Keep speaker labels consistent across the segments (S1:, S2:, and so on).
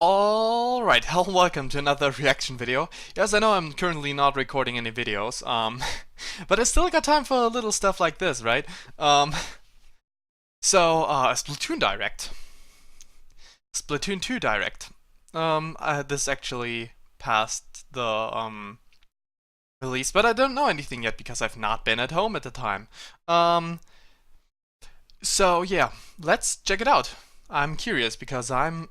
S1: Alright, hello, welcome to another reaction video. Yes, I know I'm currently not recording any videos, but I still got time for little stuff like this, right? A Splatoon Direct. Splatoon 2 Direct. This actually passed the, release, but I don't know anything yet because I've not been at home at the time. So yeah, let's check it out. I'm curious because I'm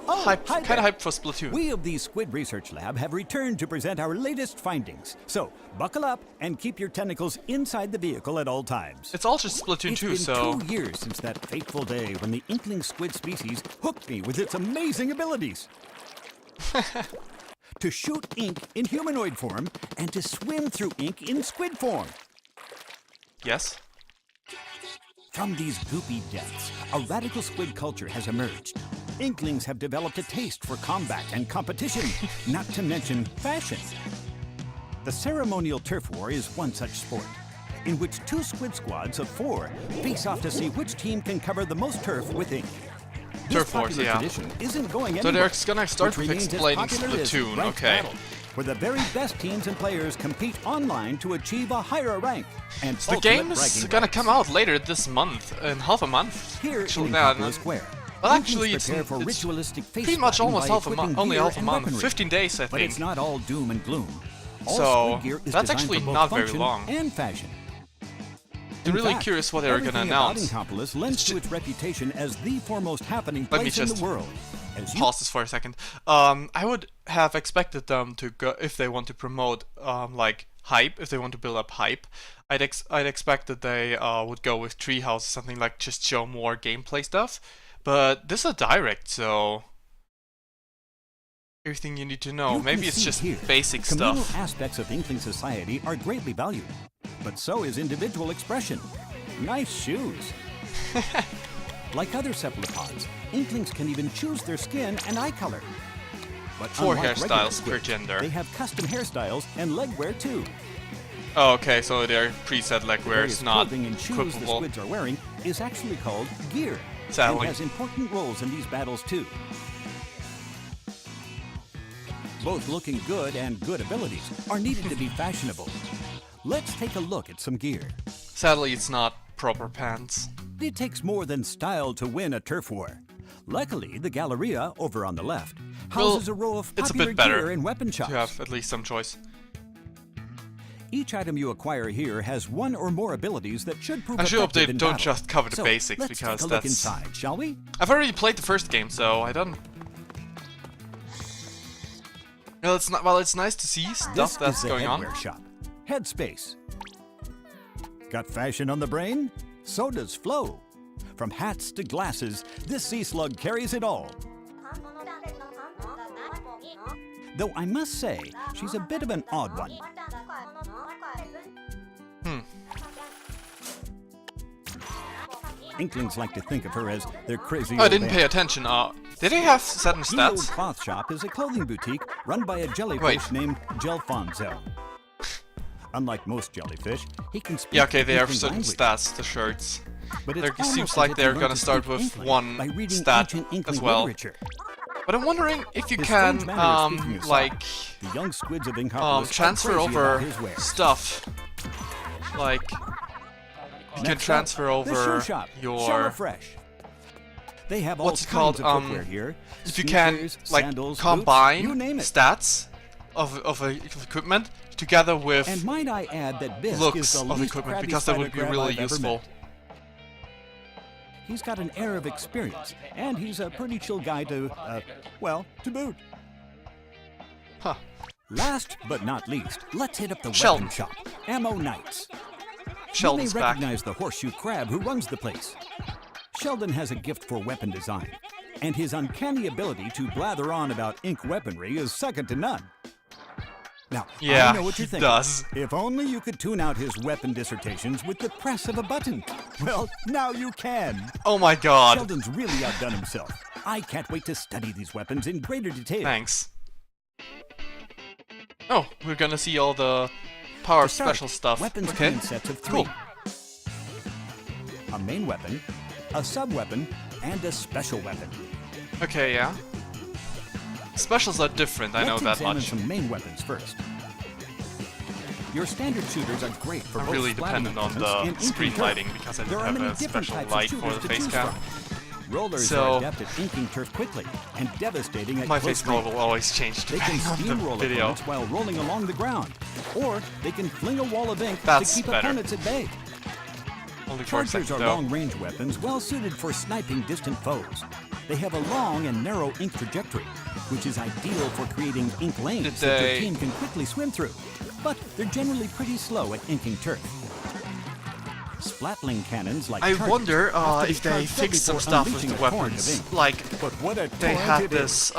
S1: kind of hyped for Splatoon.
S2: We of the Squid Research Lab have returned to present our latest findings. So, buckle up and keep your tentacles inside the vehicle at all times.
S1: It's all just Splatoon 2, so...
S2: It's been 2 years since that fateful day when the Inkling squid species hooked me with its amazing abilities. To shoot ink in humanoid form and to swim through ink in squid form.
S1: Yes?
S2: From these goopy depths, a radical squid culture has emerged. Inklings have developed a taste for combat and competition, not to mention fashion. The ceremonial turf war is one such sport, in which 2 squid squads of 4 face off to see which team can cover the most turf with ink.
S1: Turf wars, yeah.
S2: Isn't going
S1: so
S2: anywhere,
S1: they're gonna start with explaining Splatoon, okay.
S2: Battle, where the very best teams and players compete online to achieve a higher rank. And
S1: so the game is gonna come out later this month, in half a month.
S2: Here
S1: actually,
S2: in Square.
S1: Well, actually, it's pretty much almost half a month, only half a month, 15 days, I think.
S2: But it's not all doom and gloom. All
S1: so,
S2: gear is
S1: that's actually
S2: for both
S1: not very
S2: function
S1: long.
S2: And fashion.
S1: I'm really curious what they're gonna announce.
S2: Eboncloak lends to its reputation as the foremost happening place in the world.
S1: Pause this for a second. I would have expected them to go, if they want to promote, like, hype, if they want to build up hype, I'd expect that they would go with Treehouse or something, like just show more gameplay stuff. But this is a direct, so everything you need to know. Maybe it's just basic
S2: communal
S1: stuff.
S2: Aspects of Inkling society are greatly valued, but so is individual expression. Nice shoes. Like other cephalopods, Inklings can even choose their skin and eye color. But
S1: 4 hairstyles per gender.
S2: They have custom hairstyles and leg wear too.
S1: Oh, okay, so their preset leg wear is not
S2: clothing and shoes the
S1: equipable.
S2: squids are wearing is actually called gear.
S1: Sadly.
S2: And has important roles in these battles too. Both looking good and good abilities are needed to be fashionable. Let's take a look at some gear.
S1: Sadly, it's not proper pants.
S2: It takes more than style to win a turf war. Luckily, the Galleria, over on the left, houses a row of popular gear and weapon shops.
S1: To have at least some choice.
S2: Each item you acquire here has 1 or more abilities that should prove effective
S1: I hope they
S2: in
S1: don't
S2: battle.
S1: just cover the
S2: So,
S1: basics,
S2: let's
S1: because
S2: take a
S1: that's...
S2: look inside, shall we?
S1: I've already played the first game, so I don't... Well, it's nice to see stuff that's going on.
S2: Shop. Headspace. Got fashion on the brain? So does Flow. From hats to glasses, this sea slug carries it all. Though I must say, she's a bit of an odd one. Inklings like to think of her as their crazy.
S1: Oh, I didn't pay attention. Did they have certain
S2: The Old
S1: stats?
S2: Cloth Shop is a clothing boutique run by a jellyfish named Gelfonzo. Unlike most jellyfish, he can speak
S1: Yeah, okay, they have
S2: Inkling
S1: certain
S2: language.
S1: stats, the shirts.
S2: But
S1: It
S2: it's
S1: seems
S2: almost
S1: like
S2: as if
S1: they're
S2: he
S1: gonna
S2: learned to
S1: start
S2: speak
S1: with
S2: Inkling
S1: 1
S2: by reading
S1: stat
S2: ancient Inkling
S1: as well.
S2: literature.
S1: But I'm wondering if you
S2: His
S1: can,
S2: strange manner of speaking aside,
S1: like,
S2: the young squids of Eboncloak
S1: transfer
S2: are crazy about
S1: over
S2: his wares.
S1: stuff. Like, you can
S2: Next
S1: transfer
S2: up, the shoe
S1: over
S2: shop,
S1: your...
S2: Shower Fresh. They have all
S1: What's it
S2: kinds
S1: called?
S2: of footwear here.
S1: If you can,
S2: Sneakers,
S1: like,
S2: sandals,
S1: combine
S2: boots, you name it.
S1: stats of equipment together with
S2: And might I add that Bisque is
S1: looks
S2: the
S1: of
S2: least
S1: equipment,
S2: crabby
S1: because that would be
S2: spider crab
S1: really
S2: I've ever
S1: useful.
S2: met. He's got an air of experience, and he's a pretty chill guy to, well, to boot.
S1: Huh.
S2: Last but not least, let's hit up the
S1: Sheldon.
S2: weapon shop, Ammo Knights.
S1: Sheldon's
S2: you may
S1: back.
S2: recognize the horseshoe crab who runs the place. Sheldon has a gift for weapon design, and his uncanny ability to blather on about ink weaponry is second to none. Now,
S1: Yeah,
S2: I know what you're
S1: he
S2: thinking.
S1: does.
S2: If only you could tune out his weapon dissertations with the press of a button. Well, now you can.
S1: Oh my god.
S2: Sheldon's really outdone himself. I can't wait to study these weapons in greater detail.
S1: Thanks. Oh, we're gonna see all the power
S2: To start,
S1: special stuff.
S2: Weapons
S1: Okay,
S2: come in sets of 3.
S1: cool.
S2: A main weapon, a sub-weapon, and a special weapon.
S1: Okay, yeah. Specials are different, I know
S2: Let's
S1: that
S2: examine
S1: much.
S2: some main weapons first. Your standard shooters are great for
S1: I'm
S2: both
S1: really
S2: splatting
S1: dependent on
S2: weapons and
S1: the screen
S2: inking turf.
S1: lighting because I
S2: There
S1: don't
S2: are
S1: have
S2: many
S1: a
S2: different
S1: special
S2: types
S1: light
S2: of
S1: for
S2: shooters
S1: the
S2: to
S1: face
S2: choose
S1: cam.
S2: from. Rollers
S1: So-
S2: are adept at inking turf quickly and devastating at
S1: My
S2: close
S1: face color
S2: range.
S1: will always change
S2: They can
S1: depending on
S2: steamroll
S1: the video.
S2: opponents while rolling along the ground, or they can fling a wall of ink
S1: That's
S2: to keep
S1: better.
S2: opponents at bay.
S1: Only for a
S2: Chargers
S1: second
S2: are
S1: though.
S2: long-range weapons well suited for sniping distant foes. They have a long and narrow ink trajectory, which is ideal for creating ink lanes that your team can quickly swim through. But they're generally pretty slow at inking turf. Splatling cannons like
S1: I
S2: Chargers
S1: wonder
S2: have to be
S1: if they
S2: charged up
S1: fixed some
S2: before
S1: stuff with
S2: unleashing
S1: the
S2: a torrent of
S1: weapons.
S2: ink.
S1: Like,
S2: But what a
S1: they
S2: torrent
S1: had
S2: it is.
S1: this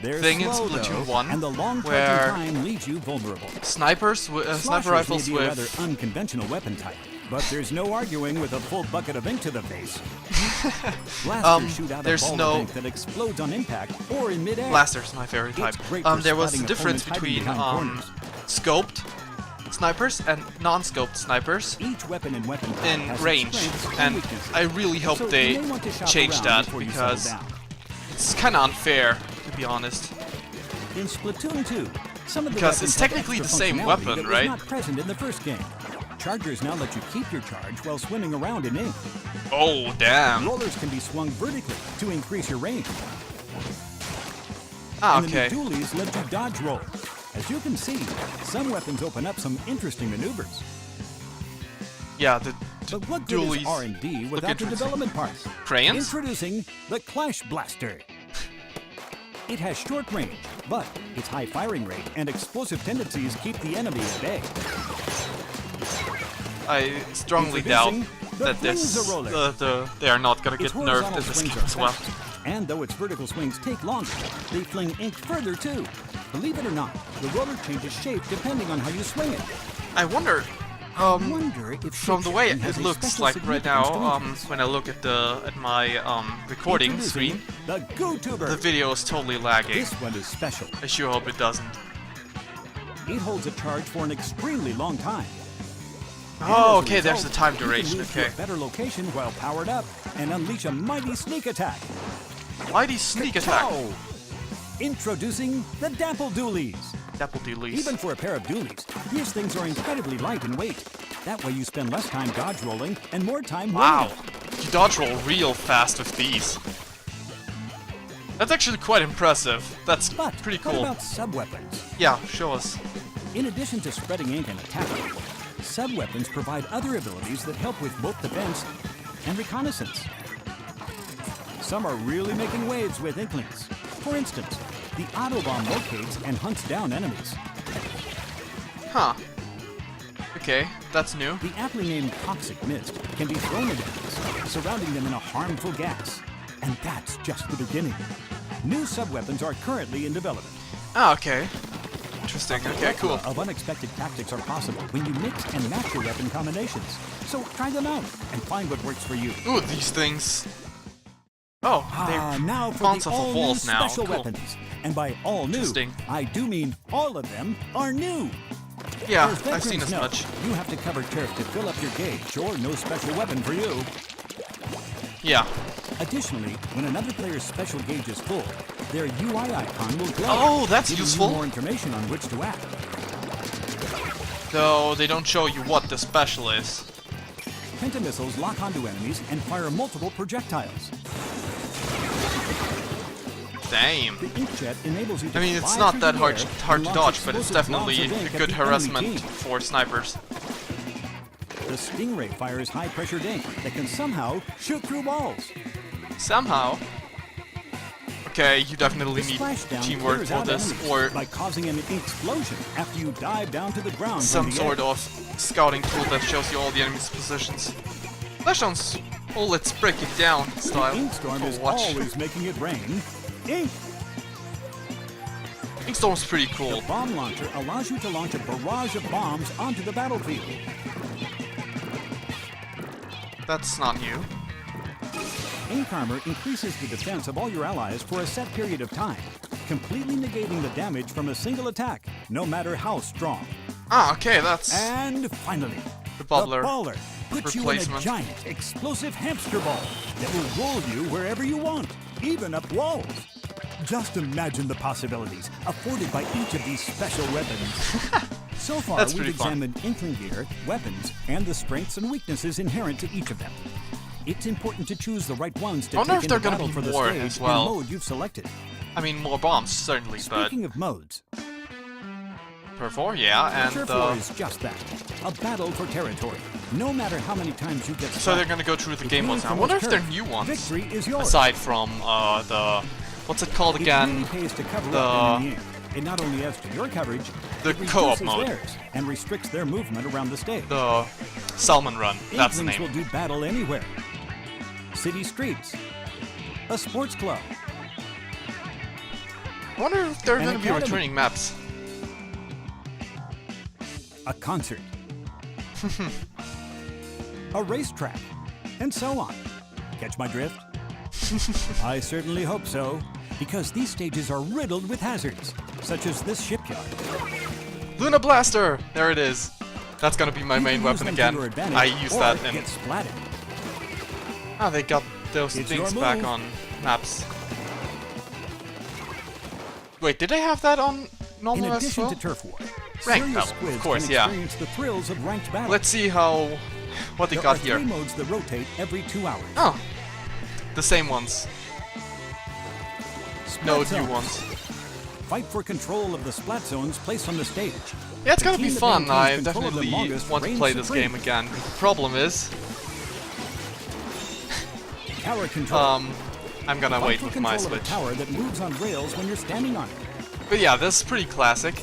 S2: They're
S1: thing in
S2: slow,
S1: Splatoon
S2: though,
S1: 1
S2: and the long charging
S1: where
S2: time leaves you vulnerable.
S1: snipers, sniper
S2: Sloshers
S1: rifles
S2: may be a rather
S1: with...
S2: unconventional weapon type, but there's no arguing with a full bucket of ink to the face. Blasters shoot out a
S1: there's
S2: ball
S1: no-
S2: of ink that explodes on impact or in midair.
S1: Blasters, my favorite type.
S2: It's great for
S1: There was a
S2: spotting
S1: difference
S2: opponents hiding
S1: between
S2: behind corners.
S1: scoped snipers and non-scoped snipers
S2: Each weapon and weapon type
S1: in
S2: has its
S1: range,
S2: strengths and
S1: and
S2: weaknesses.
S1: I really hope
S2: So
S1: they
S2: you may want to shop
S1: change
S2: around
S1: that
S2: before you settle
S1: because
S2: down.
S1: it's kind of unfair, to be honest.
S2: In Splatoon 2, some of the
S1: Because
S2: weapons
S1: it's
S2: have
S1: technically
S2: extra
S1: the same
S2: functionality
S1: weapon,
S2: that was
S1: right?
S2: not present in the first game. Chargers now let you keep your charge while swimming around in ink.
S1: Oh, damn.
S2: Rollers can be swung vertically to increase your range.
S1: Ah,
S2: And
S1: okay.
S2: the new dualies let you dodge roll. As you can see, some weapons open up some interesting maneuvers.
S1: Yeah, the
S2: But what good is
S1: dualies
S2: R&D
S1: look
S2: without the
S1: interesting.
S2: development parts?
S1: Crayons?
S2: Introducing the Clash Blaster. It has short range, but its high firing rate and explosive tendencies keep the enemy at bay.
S1: I strongly doubt
S2: Introducing the
S1: that this
S2: Flings-a-Roller.
S1: they are not gonna get
S2: Its
S1: nerfed
S2: horizontal
S1: in this
S2: swings
S1: game
S2: are
S1: as well.
S2: fast, and though its vertical swings take longer, they fling ink further too. Believe it or not, the roller changes shape depending on how you swing it.
S1: I wonder,
S2: I wonder if
S1: from the way
S2: shape-shifting has
S1: it
S2: a
S1: looks
S2: special
S1: like right now,
S2: significance to
S1: when I look at my recording
S2: Introducing
S1: screen,
S2: the GoTuber.
S1: the video is totally lagging.
S2: This one is special.
S1: I sure hope it doesn't.
S2: It holds a charge for an extremely long time. And
S1: Oh,
S2: as a
S1: okay, there's the
S2: result,
S1: time
S2: you can
S1: duration,
S2: move to
S1: okay.
S2: a better location while powered up and unleash a mighty sneak attack.
S1: Mighty sneak attack.
S2: Ka-chow! Introducing the Dapple Dualies.
S1: Dapple dualies.
S2: Even for a pair of dualies, these things are incredibly light in weight. That way you spend less time dodge rolling and more time
S1: Wow,
S2: winning.
S1: you dodge roll real fast with these. That's actually quite impressive. That's
S2: But
S1: pretty
S2: what
S1: cool.
S2: about sub-weapons?
S1: Yeah, show us.
S2: In addition to spreading ink and attacking, sub-weapons provide other abilities that help with both defense and reconnaissance. Some are really making waves with Inklings. For instance, the Autobomb locates and hunts down enemies.
S1: Huh. Okay, that's new.
S2: The aptly named Toxic Mist can be thrown at enemies, surrounding them in a harmful gas. And that's just the beginning. New sub-weapons are currently in development.
S1: Ah, okay. Interesting. Okay, cool.
S2: Of unexpected tactics are possible when you mix and match your weapon combinations. So try them out and find what works for you.
S1: Ooh, these things. Oh, they're
S2: Now for
S1: bounce
S2: the
S1: off of
S2: all-new
S1: walls now.
S2: special
S1: Cool.
S2: weapons. And by all new,
S1: Interesting.
S2: I do mean all of them are new.
S1: Yeah,
S2: As
S1: I've seen
S2: veterans
S1: as
S2: know,
S1: much.
S2: You have to cover turf to fill up your gauge, or no special weapon for you.
S1: Yeah.
S2: Additionally, when another player's special gauge is full, their UI icon will glow.
S1: Oh, that's
S2: giving
S1: useful.
S2: You more information on which to act.
S1: Though they don't show you what the special is.
S2: Pentamissiles lock onto enemies and fire multiple projectiles.
S1: Damn.
S2: The inkjet enables you to
S1: I mean, it's
S2: fly
S1: not
S2: through
S1: that
S2: the
S1: hard
S2: air
S1: hard
S2: and
S1: to
S2: launch
S1: dodge, but it's
S2: explosive blobs
S1: definitely
S2: of ink
S1: a
S2: at
S1: good
S2: the enemy
S1: harassment
S2: team.
S1: for snipers.
S2: The Stingray fires high-pressure ink that can somehow shoot through walls.
S1: Somehow. Okay, you definitely
S2: The
S1: need
S2: splashdown
S1: teamwork
S2: clears
S1: for
S2: out
S1: this,
S2: enemies
S1: or
S2: by causing an explosion after you dive down to the ground.
S1: some
S2: from the
S1: sort
S2: air.
S1: of scouting tool that shows you all the enemy's positions. Splashdown's oh, let's break it down style.
S2: The Inkstorm is
S1: Watch.
S2: always making it rain. Ink!
S1: Inkstorm's pretty cool.
S2: The bomb launcher allows you to launch a barrage of bombs onto the battlefield.
S1: That's not new.
S2: Ink armor increases the defense of all your allies for a set period of time, completely negating the damage from a single attack, no matter how strong.
S1: Ah, okay, that's
S2: And finally,
S1: the bubbler.
S2: the baller puts you in a
S1: replacement.
S2: giant, explosive hamster ball that will roll you wherever you want, even up walls. Just imagine the possibilities afforded by each of these special weapons. So far,
S1: That's
S2: we've
S1: pretty fun.
S2: examined Inkling gear, weapons, and the strengths and weaknesses inherent to each of them. It's important to choose the right ones to
S1: I wonder
S2: take
S1: if there are
S2: into
S1: gonna
S2: battle
S1: be
S2: for the
S1: more
S2: stage
S1: as well.
S2: and mode you've selected.
S1: I mean, more bombs, certainly, but...
S2: Speaking of modes,
S1: Per 4, yeah, and...
S2: Turf War is just that. A battle for territory. No matter how many times you get
S1: So they're
S2: slapped,
S1: gonna go through the
S2: if
S1: game
S2: you
S1: modes
S2: win
S1: now. I
S2: from
S1: wonder
S2: this
S1: if they're
S2: turf,
S1: new ones.
S2: victory is yours.
S1: Aside from, the... What's it called
S2: It
S1: again?
S2: really pays to cover up in the end. It not only adds to your coverage,
S1: The
S2: it
S1: co-op
S2: reduces
S1: mode.
S2: theirs and restricts their movement around the stage.
S1: The Salmon Run, that's the
S2: Inklings
S1: name.
S2: will do battle anywhere. City streets, a sports club,
S1: I wonder if there are
S2: An
S1: gonna be
S2: academy.
S1: returning maps.
S2: a concert, a racetrack, and so on. Catch my drift? I certainly hope so, because these stages are riddled with hazards, such as this shipyard.
S1: Luna Blaster! There it is. That's gonna be my
S2: You
S1: main
S2: can use
S1: weapon
S2: them to
S1: again.
S2: your advantage,
S1: I used
S2: or
S1: that in...
S2: get splatted.
S1: Ah, they got those
S2: It's
S1: things
S2: your
S1: back
S2: move.
S1: on maps. Wait, did they have that on
S2: In
S1: normal as
S2: addition
S1: well?
S2: to Turf War,
S1: Ranked
S2: serious
S1: battle,
S2: squids
S1: of course,
S2: can
S1: yeah.
S2: experience the thrills of ranked battle.
S1: Let's see how... what they
S2: there
S1: got
S2: are
S1: here.
S2: 3 modes that rotate every 2 hours.
S1: Oh. The same ones. No
S2: Splat
S1: new
S2: zones.
S1: ones.
S2: Fight for control of the splat zones placed on the stage.
S1: Yeah, it's
S2: The
S1: gonna be
S2: team that
S1: fun. I
S2: maintains control of them
S1: definitely
S2: longest
S1: want to
S2: reigns
S1: play this
S2: supreme.
S1: game again. The problem is,
S2: Tower control.
S1: I'm gonna
S2: Fight
S1: wait
S2: for
S1: with my
S2: control of a
S1: Switch.
S2: tower that moves on rails when you're standing on it.
S1: But yeah, this is pretty classic.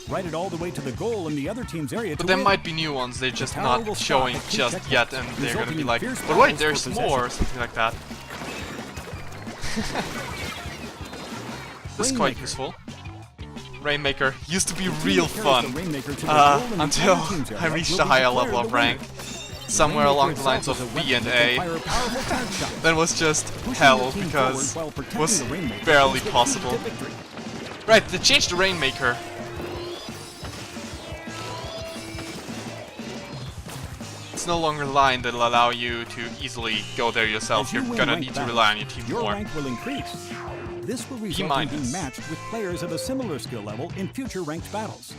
S2: Ride it all the way to the goal in the other team's area
S1: But
S2: to
S1: there
S2: win.
S1: might be new ones, they're just
S2: tower will
S1: not
S2: stop
S1: showing
S2: at key
S1: just
S2: checkpoints,
S1: yet, and they're gonna
S2: resulting
S1: be
S2: in
S1: like,
S2: fierce
S1: but wait,
S2: battles
S1: there's
S2: for
S1: more, or
S2: possession.
S1: something like that. This is quite
S2: Rainmaker.
S1: useful. Rainmaker used to be
S2: The team
S1: real
S2: that carries
S1: fun,
S2: the Rainmaker to the goal in the
S1: until
S2: other team's area
S1: I reached
S2: will
S1: a
S2: be
S1: higher
S2: declared
S1: level
S2: the
S1: of
S2: winner.
S1: rank,
S2: The
S1: somewhere
S2: Rainmaker
S1: along the
S2: itself
S1: lines
S2: is a
S1: of
S2: weapon
S1: B and
S2: that can
S1: A.
S2: fire powerful tag shots.
S1: That was just
S2: Pushing
S1: hell,
S2: your team
S1: because
S2: forward while
S1: it
S2: protecting
S1: was
S2: the Rainmaker
S1: barely
S2: is the key
S1: possible.
S2: to victory.
S1: Right, they changed the Rainmaker. It's no longer a line that'll allow you to easily go there yourself.
S2: As you
S1: You're
S2: win
S1: gonna
S2: ranked
S1: need to
S2: battles,
S1: rely on your team
S2: your
S1: more.
S2: rank will increase. This will result in
S1: minus.
S2: being matched with players of a similar skill level in future ranked battles.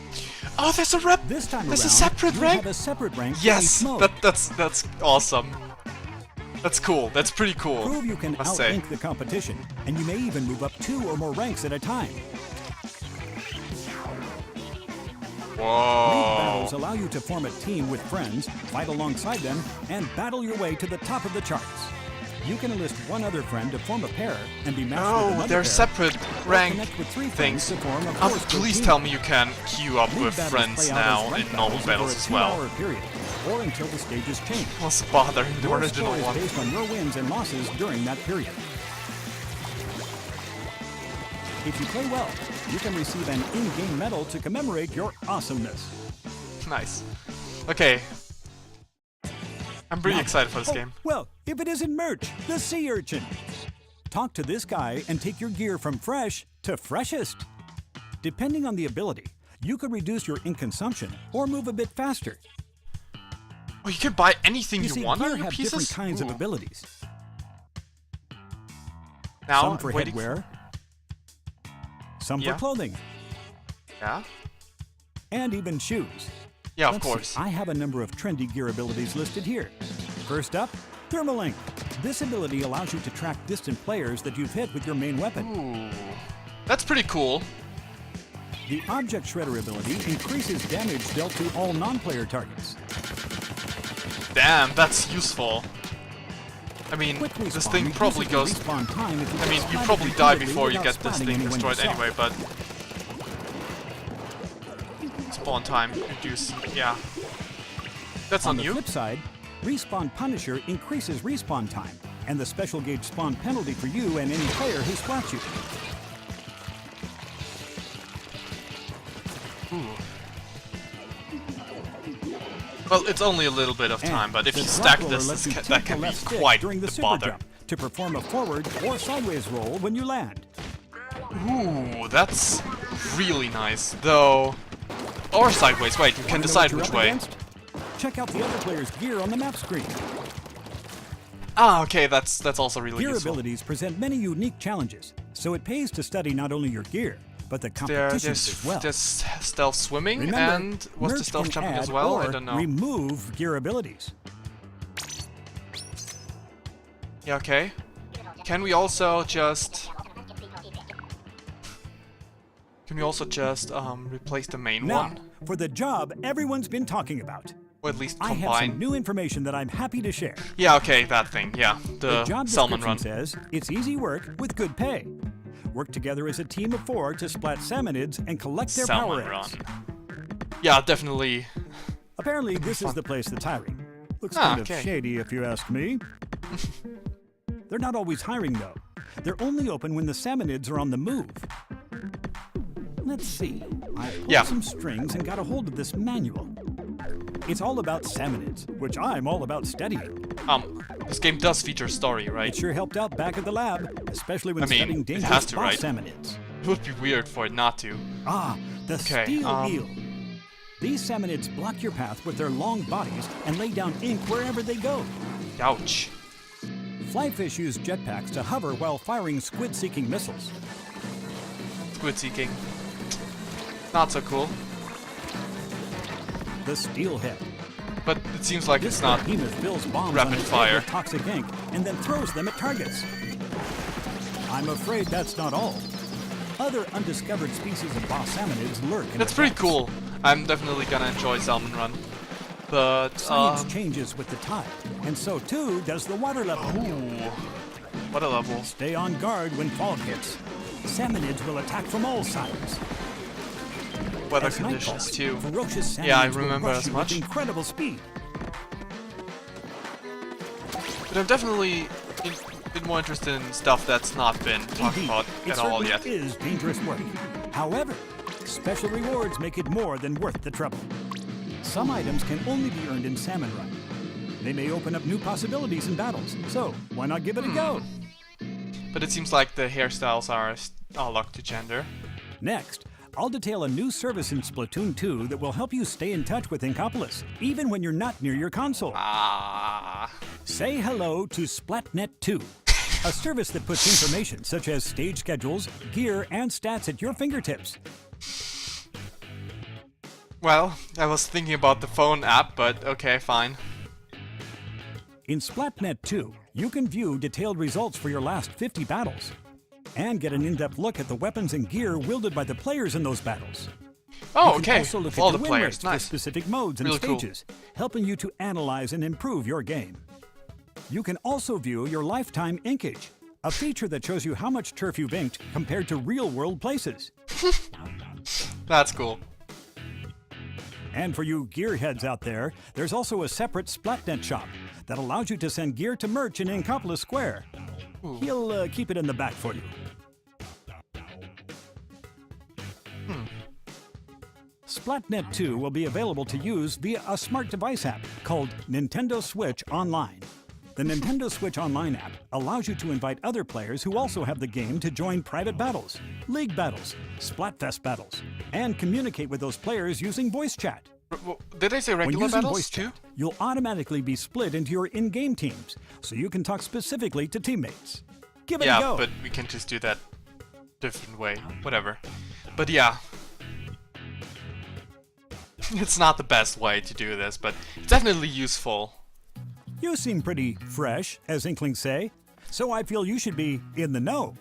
S1: Oh, there's a rep.
S2: This time
S1: There's
S2: around,
S1: a separate
S2: you'll
S1: rank.
S2: have a separate rank for
S1: Yes,
S2: each mode.
S1: that's awesome. That's cool. That's pretty cool.
S2: Prove you can
S1: must say.
S2: out-ink the competition, and you may even move up 2 or more ranks at a time. League battles
S1: Whoa.
S2: allow you to form a team with friends, fight alongside them, and battle your way to the top of the charts. You can enlist one other friend to form a pair and be matched with
S1: Oh,
S2: another
S1: they're
S2: pair,
S1: separate
S2: or
S1: rank
S2: connect with 3
S1: things.
S2: friends to form a fourth good
S1: Please
S2: team.
S1: tell me you can queue up
S2: League
S1: with
S2: battles
S1: friends
S2: play out
S1: now
S2: as ranked
S1: in normal battles
S2: over
S1: as
S2: a
S1: well.
S2: 2-hour period, or until the stages change.
S1: What's the bother in the
S2: Your
S1: original
S2: score is
S1: one?
S2: based on your wins and losses during that period. If you play well, you can receive an in-game medal to commemorate your awesomeness.
S1: Nice. Okay. I'm pretty
S2: Now-
S1: excited for this
S2: oh,
S1: game.
S2: Well, if it isn't merch, the sea urchin. Talk to this guy and take your gear from fresh to freshest. Depending on the ability, you could reduce your ink consumption or move a bit faster.
S1: Oh, you can buy anything
S2: You
S1: you
S2: see,
S1: want
S2: gear
S1: on your
S2: have
S1: pieces?
S2: different kinds of
S1: Ooh.
S2: abilities.
S1: Now,
S2: Some for
S1: waiting
S2: headwear, some
S1: Yeah.
S2: for clothing,
S1: Yeah?
S2: and even shoes.
S1: Yeah, of
S2: Let's see,
S1: course.
S2: I have a number of trendy gear abilities listed here. First up, Thermalink. This ability allows you to track distant players that you've hit with your main weapon.
S1: Ooh. That's pretty cool.
S2: The Object Shredder ability increases damage dealt to all non-player targets.
S1: Damn, that's useful. I mean,
S2: Quick
S1: this
S2: respawn
S1: thing probably
S2: reduces
S1: goes...
S2: the respawn time if you
S1: I
S2: get
S1: mean, you
S2: splattered
S1: probably die
S2: repeatedly
S1: before you
S2: without
S1: get this
S2: spotting
S1: thing
S2: anyone
S1: destroyed
S2: yourself.
S1: anyway, but... Spawn time reduced, yeah. That's
S2: On
S1: on
S2: the
S1: you?
S2: flip side, Respawn Punisher increases respawn time, and the special gauge spawn penalty for you and any player who splats you.
S1: Ooh. Well, it's only a little bit of
S2: And
S1: time, but if
S2: the
S1: you
S2: drop
S1: stack
S2: roller
S1: this,
S2: lets you
S1: that
S2: tilt
S1: can
S2: the
S1: be
S2: left stick
S1: quite
S2: during the
S1: the
S2: super
S1: bother.
S2: jump to perform a forward or sideways roll when you land.
S1: Ooh, that's really nice, though. Or sideways, wait, you can
S2: Wanna know
S1: decide
S2: what
S1: which
S2: you're up
S1: way.
S2: against? Check out the other player's gear on the map screen.
S1: Ah, okay, that's also really
S2: Gear
S1: useful.
S2: abilities present many unique challenges, so it pays to study not only your gear, but the competitions as well.
S1: There's stealth swimming,
S2: Remember,
S1: and what's the
S2: merch
S1: stealth
S2: can
S1: jumping
S2: add
S1: as well?
S2: or
S1: I don't know.
S2: remove gear abilities.
S1: Yeah, okay. Can we also just... replace the main
S2: Now,
S1: one?
S2: for the job everyone's been talking about.
S1: Or at least
S2: I have
S1: combine?
S2: some new information that I'm happy to share.
S1: Yeah, okay, that thing, yeah.
S2: The
S1: The
S2: job
S1: salmon
S2: description
S1: run.
S2: says it's easy work with good pay. Work together as a team of 4 to splat salmonids and collect their
S1: Salmon
S2: power
S1: run.
S2: ups.
S1: Yeah, definitely.
S2: Apparently, this is the place that's hiring. Looks
S1: Ah,
S2: kind
S1: okay.
S2: of shady, if you ask me. They're not always hiring, though. They're only open when the salmonids are on the move. Let's see. I pulled
S1: Yeah.
S2: some strings and got a hold of this manual. It's all about salmonids, which I'm all about studying.
S1: This game does feature story,
S2: It
S1: right?
S2: sure helped out back at the lab, especially when
S1: I mean,
S2: studying
S1: it
S2: dangerous
S1: has to,
S2: boss
S1: right?
S2: salmonids.
S1: It would be weird for it not to.
S2: Ah, the
S1: Okay,
S2: steel eel. These salmonids block your path with their long bodies and lay down ink wherever they go.
S1: Ouch.
S2: Flyfish use jetpacks to hover while firing squid-seeking missiles.
S1: Squid seeking. Not so cool.
S2: The steelhead.
S1: But it seems like
S2: This
S1: it's not...
S2: behemoth fills bombs
S1: rapid
S2: on its
S1: fire.
S2: head with toxic ink and then throws them at targets. I'm afraid that's not all. Other undiscovered species of boss salmonids lurk in
S1: That's
S2: the
S1: pretty
S2: depths.
S1: cool. I'm definitely gonna enjoy Salmon Run. But,
S2: Science changes with the tide, and so too does the water level.
S1: ooh. What a level.
S2: Stay on guard when fog hits. Salmonids will attack from all sides.
S1: Weather
S2: As night
S1: conditions
S2: falls,
S1: too.
S2: Ferocious salmonids
S1: Yeah, I
S2: will
S1: remember
S2: rush
S1: as
S2: you
S1: much.
S2: with incredible speed.
S1: But I'm definitely bit more interested in stuff that's not been talked
S2: Indeed,
S1: about
S2: it
S1: at all
S2: certainly
S1: yet.
S2: is dangerous work. However, special rewards make it more than worth the trouble. Some items can only be earned in Salmon Run. They may open up new possibilities in battles, so why not give it a go?
S1: But it seems like the hairstyles are locked to gender.
S2: Next, I'll detail a new service in Splatoon 2 that will help you stay in touch with Inkopolis, even when you're not near your console.
S1: Ah.
S2: Say hello to Splatnet 2, a service that puts information such as stage schedules, gear, and stats at your fingertips.
S1: Well, I was thinking about the phone app, but okay, fine.
S2: In Splatnet 2, you can view detailed results for your last 50 battles, and get an in-depth look at the weapons and gear wielded by the players in those battles.
S1: Oh,
S2: You can
S1: okay.
S2: also look
S1: All
S2: at
S1: the
S2: the win
S1: players,
S2: rates for
S1: nice.
S2: specific modes and
S1: Really cool.
S2: stages, helping you to analyze and improve your game. You can also view your lifetime inkage, a feature that shows you how much turf you've inked compared to real-world places.
S1: That's cool.
S2: And for you gearheads out there, there's also a separate Splatnet shop that allows you to send gear to merch in Inkopolis Square.
S1: Ooh.
S2: He'll keep it in the back for you. Splatnet 2 will be available to use via a smart device app called Nintendo Switch Online. The Nintendo Switch Online app allows you to invite other players who also have the game to join private battles, league battles, Splatfest battles, and communicate with those players using voice chat.
S1: Did they say
S2: When
S1: regular
S2: using
S1: battles
S2: voice
S1: too?
S2: chat, you'll automatically be split into your in-game teams, so you can talk specifically to teammates. Give it a
S1: Yeah,
S2: go.
S1: but we can just do that different way. Whatever. But yeah. It's not the best way to do this, but it's definitely useful.
S2: You seem pretty fresh, as Inklings say, so I feel you should be in the know.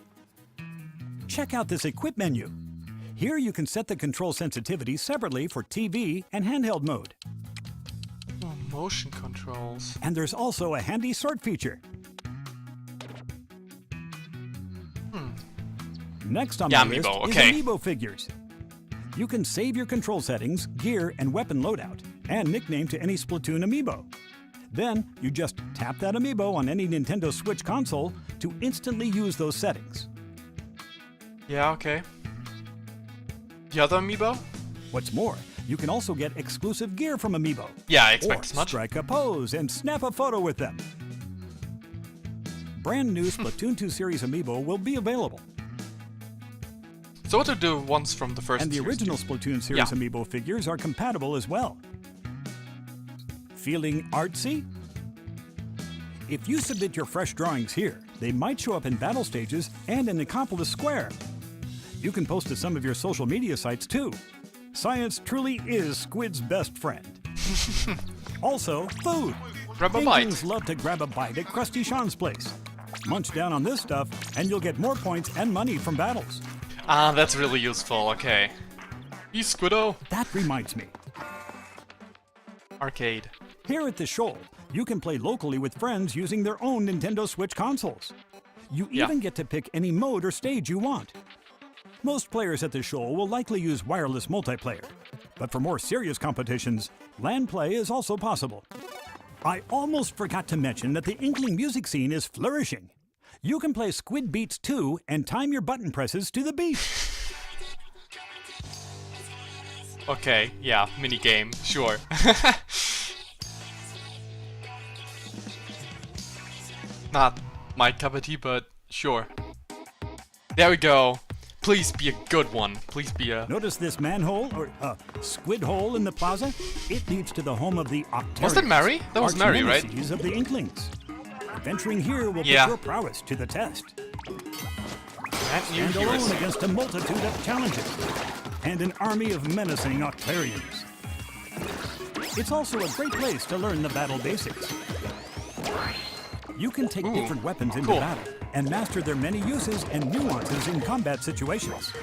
S2: Check out this Equip menu. Here you can set the control sensitivity separately for TV and handheld mode.
S1: Oh, motion controls.
S2: And there's also a handy sort feature. Next on
S1: Yeah,
S2: my
S1: amiibo,
S2: list
S1: okay.
S2: is amiibo figures. You can save your control settings, gear, and weapon loadout, and nickname to any Splatoon amiibo. Then, you just tap that amiibo on any Nintendo Switch console to instantly use those settings.
S1: Yeah, okay. The other amiibo?
S2: What's more, you can also get exclusive gear from amiibo.
S1: Yeah, I
S2: Or
S1: expect as much.
S2: strike a pose and snap a photo with them. Brand new Splatoon 2 series amiibo will be available.
S1: So what are the ones from the first
S2: And the
S1: series
S2: original
S1: too?
S2: Splatoon series
S1: Yeah.
S2: amiibo figures are compatible as well. Feeling artsy? If you submit your fresh drawings here, they might show up in battle stages and in Accomplice Square. You can post to some of your social media sites too. Science truly is Squid's best friend. Also, food.
S1: Grab a
S2: Inklings
S1: bite.
S2: love to grab a bite at Krusty Sean's place. Munch down on this stuff, and you'll get more points and money from battles.
S1: Ah, that's really useful, okay. Peace, Squiddo.
S2: That reminds me.
S1: Arcade.
S2: Here at the Shoal, you can play locally with friends using their own Nintendo Switch consoles. You
S1: Yeah.
S2: even get to pick any mode or stage you want. Most players at the Shoal will likely use wireless multiplayer, but for more serious competitions, LAN play is also possible. I almost forgot to mention that the Inkling music scene is flourishing. You can play Squid Beats 2 and time your button presses to the beat.
S1: Okay, yeah, minigame, sure. Not my cup of tea, but sure. There we go. Please be a good one. Please be a...
S2: Notice this manhole, or squid hole in the plaza? It leads to the home of the Octarians.
S1: Was that Mary? That was Mary, right?
S2: Arch-nemeses of the Inklings. Adventuring here will
S1: Yeah.
S2: put your prowess to the test.
S1: And new
S2: And alone
S1: heroes.
S2: against a multitude of challenges. And an army of menacing Octarians. It's also a great place to learn the battle basics. You can take
S1: Ooh,
S2: different weapons into
S1: cool.
S2: battle and master their many uses and nuances in combat situations.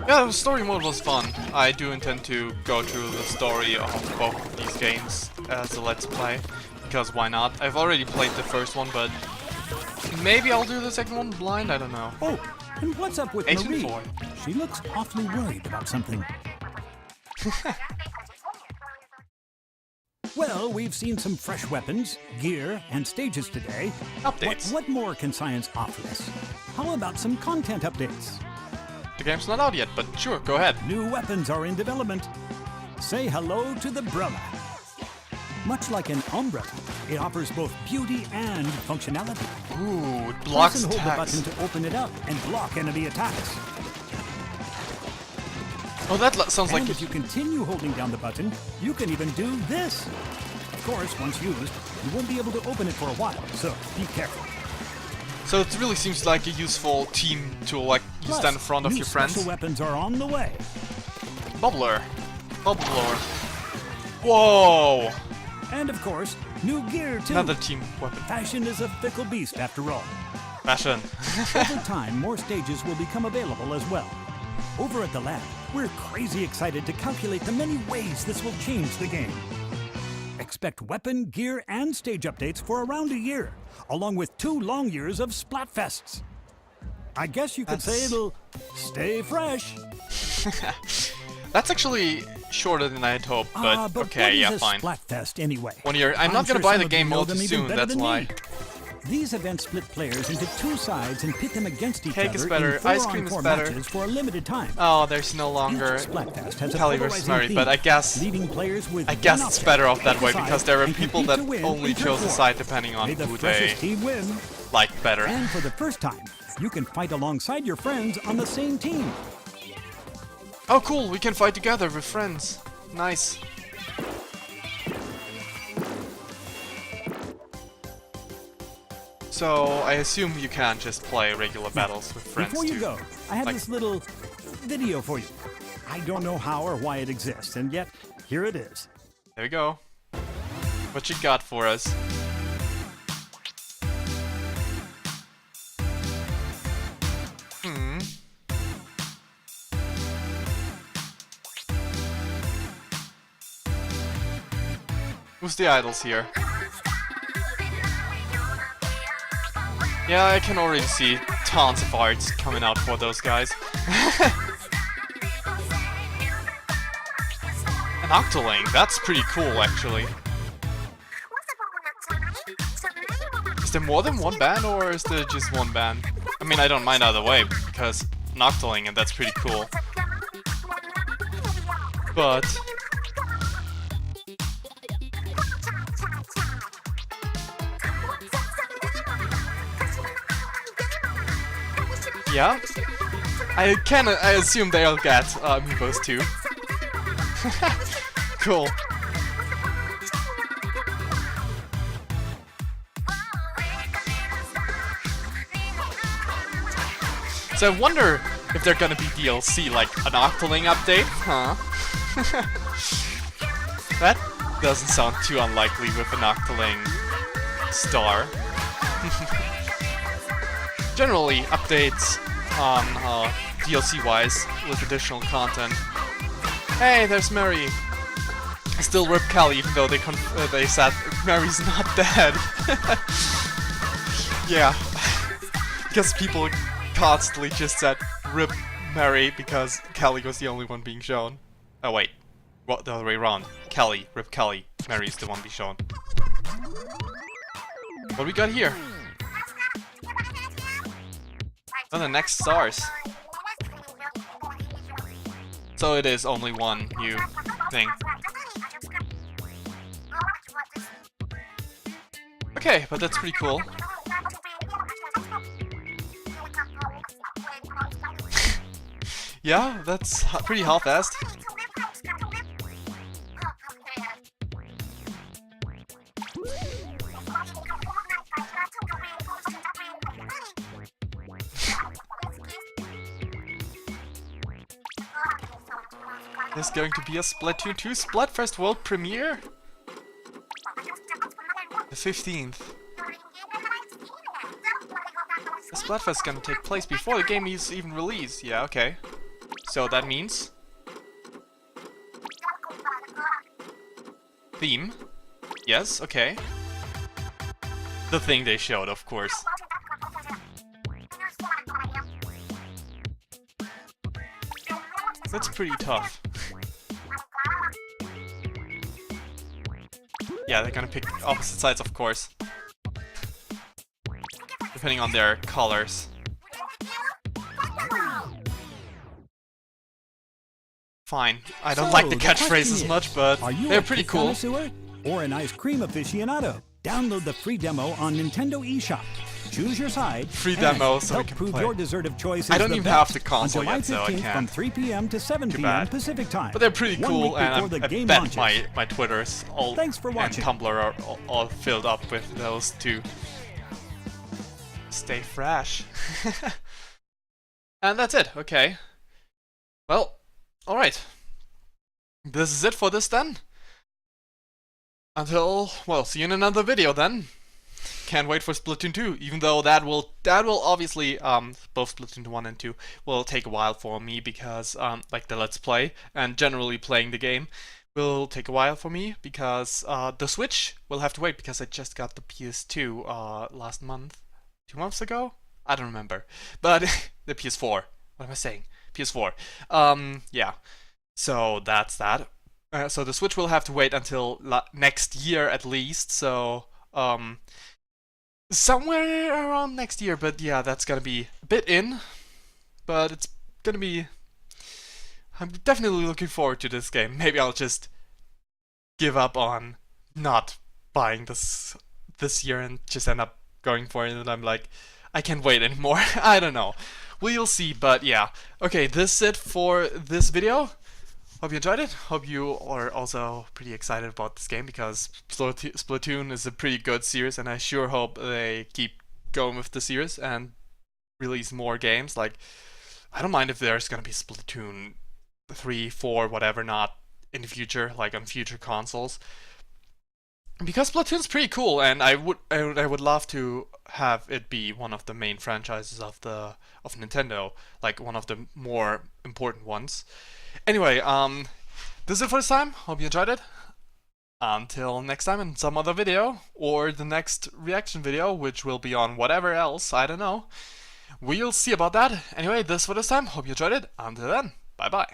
S1: Yeah, the story mode was fun. I do intend to go through the story of both of these games as a Let's Play, because why not? I've already played the first one, but maybe I'll do the second one blind, I don't know.
S2: Oh, and what's up with
S1: 8 and
S2: Marie?
S1: 4.
S2: She looks awfully worried about something. Well, we've seen some fresh weapons, gear, and stages today.
S1: Updates.
S2: What more can science offer us? How about some content updates?
S1: The game's not out yet, but sure, go ahead.
S2: New weapons are in development. Say hello to the Brella. Much like an umbrella, it offers both beauty and functionality.
S1: Ooh, it blocks
S2: Press and hold the
S1: attacks.
S2: button to open it up and block enemy attacks.
S1: Oh, that sounds like
S2: And if you continue holding down the button, you can even do this. Of course, once used, you won't be able to open it for a while, so be careful.
S1: So it really seems like a useful team tool, like you
S2: Plus,
S1: stand in front of
S2: new
S1: your friends.
S2: special weapons are on the way.
S1: Bubbler. Bubbler. Whoa!
S2: And of course, new gear too.
S1: Another team weapon.
S2: Fashion is a fickle beast after all.
S1: Fashion.
S2: Over time, more stages will become available as well. Over at the lab, we're crazy excited to calculate the many ways this will change the game. Expect weapon, gear, and stage updates for around a year, along with 2 long years of Splatfests. I guess you could say
S1: That's-
S2: it'll stay fresh.
S1: That's actually shorter than I had hoped, but
S2: But
S1: okay,
S2: what is
S1: yeah,
S2: a
S1: fine.
S2: Splatfest anyway?
S1: 1 year. I'm not
S2: sure
S1: gonna buy
S2: some
S1: the
S2: of you
S1: game
S2: know
S1: all
S2: them
S1: too
S2: even
S1: soon,
S2: better
S1: that's
S2: than
S1: why.
S2: me. These events split players into 2 sides and pit them against each
S1: Cake
S2: other
S1: is better,
S2: in
S1: ice cream is
S2: 4-on-4
S1: better.
S2: matches for a limited time.
S1: Oh, there's no longer
S2: Each Splatfest has a
S1: Kelly versus
S2: polarizing
S1: Mary,
S2: theme,
S1: but I guess
S2: leaving players with
S1: I guess
S2: one
S1: it's
S2: option.
S1: better off that
S2: Pick
S1: way
S2: a side
S1: because there are
S2: and
S1: people
S2: compete
S1: that
S2: to win
S1: only
S2: in turn
S1: chose a
S2: 4.
S1: side depending on
S2: May the
S1: who
S2: freshest
S1: they
S2: team win.
S1: like better.
S2: And for the first time, you can fight alongside your friends on the same team.
S1: Oh cool, we can fight together with friends. Nice. So, I assume you can't just play regular battles with friends
S2: Before you
S1: too.
S2: go, I have
S1: Like-
S2: this little video for you. I don't know how or why it exists, and yet, here it is.
S1: There we go. What you got for us? Hmm. Who's the idols here? Yeah, I can already see tons of arts coming out for those guys. An Octoling, that's pretty cool actually. Is there more than one band or is there just one band? I mean, I don't mind either way because an Octoling and that's pretty cool. But yeah, I assume they'll get amiibos too. Cool. So I wonder if they're gonna be DLC, like an Octoling update, huh? That doesn't sound too unlikely with an Octoling star. Generally, updates on DLC-wise with additional content. Hey, there's Mary. Still rip Callie, even though they said Mary's not dead. Yeah, because people constantly just said rip Mary because Callie was the only one being shown. Oh wait, what, the other way around? Callie, rip Callie, Mary's the one being shown. What we got here? Oh, the next stars. So it is only one new thing. Okay, but that's pretty cool. Yeah, that's pretty half-assed. There's going to be a Splatoon 2 Splatfest World Premiere? The 15th. The Splatfest is gonna take place before the game is even released. Yeah, okay. So that means... theme. Yes, okay. The thing they showed, of course. That's pretty tough. Yeah, they're gonna pick opposite sides, of course. Depending on their colors. Fine. I don't like the catchphrases much, but they're pretty cool.
S2: Or an ice cream aficionado? Download the free demo on Nintendo eShop. Choose your side.
S1: Free demo, so we
S2: help
S1: can
S2: prove
S1: play.
S2: your dessert of choice.
S1: I don't even have the console
S2: July
S1: yet, so I
S2: 15th
S1: can't.
S2: From 3 p.m. to 7 p.m. Pacific time.
S1: But they're pretty cool, and I bet
S2: launches.
S1: my Twitter's all
S2: Thanks for watching.
S1: and Tumblr are all filled up with those two. Stay fresh. And that's it. Okay. Well, all right. This is it for this then. Until, well, see you in another video then. Can't wait for Splatoon 2, even though that will obviously, both Splatoon 1 and 2 will take a while for me because, like the Let's Play and generally playing the game will take a while for me because, the Switch will have to wait because I just got the PS2, last month. 2 months ago? I don't remember. But, the PS4. What am I saying? PS4. Yeah. So, that's that. So the Switch will have to wait until next year at least, so, somewhere around next year, but yeah, that's gonna be a bit in, but it's gonna be... I'm definitely looking forward to this game. Maybe I'll just give up on not buying this year and just end up going for it, and I'm like, I can't wait anymore. I don't know. We'll see, but yeah. Okay, this is it for this video. Hope you enjoyed it. Hope you are also pretty excited about this game because Splatoon is a pretty good series, and I sure hope they keep going with the series and release more games. Like, I don't mind if there's gonna be Splatoon 3, 4, whatever, not in the future, like on future consoles. Because Splatoon's pretty cool, and I would love to have it be one of the main franchises of Nintendo, like one of the more important ones. Anyway, this is it for this time. Hope you enjoyed it. Until next time in some other video, or the next reaction video, which will be on whatever else, I don't know. We'll see about that. Anyway, this is for this time. Hope you enjoyed it. Until then, bye bye.